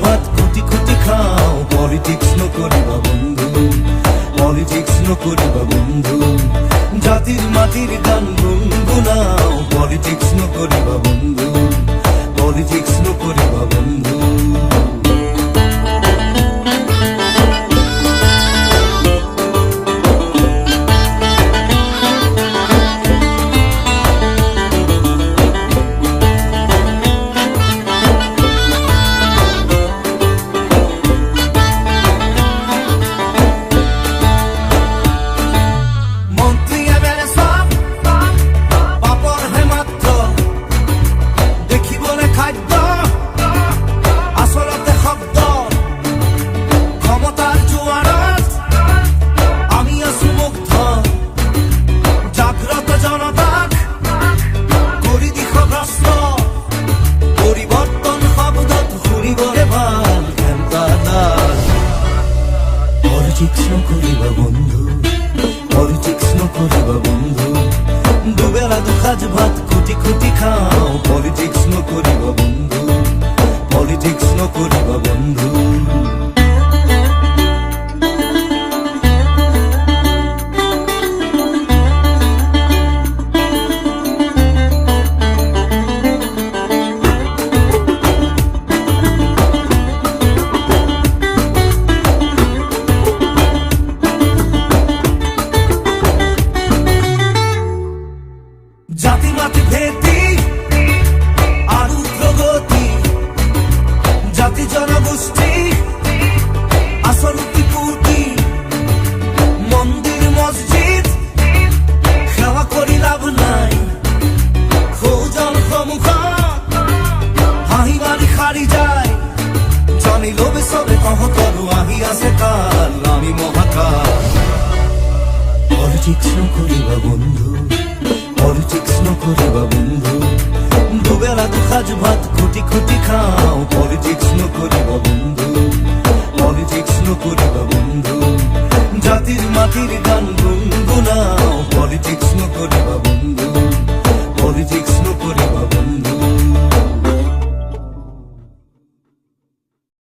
ভাত খুটি খুটি খাও পলিটিক্স নকরিবা বন্ধু পলিটিক্স নকরিবা বন্ধু জাতির মাটির গান গুনগুনাও পলিটিক্স নকরিবা বন্ধু পলিটিক্স নকরিবা বন্ধু পলিটিক্স নকরিবা বন্ধু পলিটিক্স নকরিবা বন্ধু দুবেলা দুখাজ ভাত খুটি খুটি খাও পলিটিক্স নকরিবা বন্ধু পলিটিক্স নকরিবা বন্ধু জাতি মাতি ভেদি আর উগ্রগতি জাতি জনগোষ্ঠী আসল পূর্তি মন্দির মসজিদ সেবা করি লাভ নাই খোঁজন সমুখ হাঁহি বাড়ি খারি যায় জানি লোভে সবে কহ করু আহি আছে কাল আমি মহাকাল পলিটিক্স নকরিবা বন্ধু পলিটিক্স নকরিবা বন্ধু দুবেলা দুখাজ ভাত খুটি খুটি খাও পলিটিক্স নকরিবা বন্ধু পলিটিক্স নকরিবা বন্ধু জাতির মাটির গান গুনগুনাও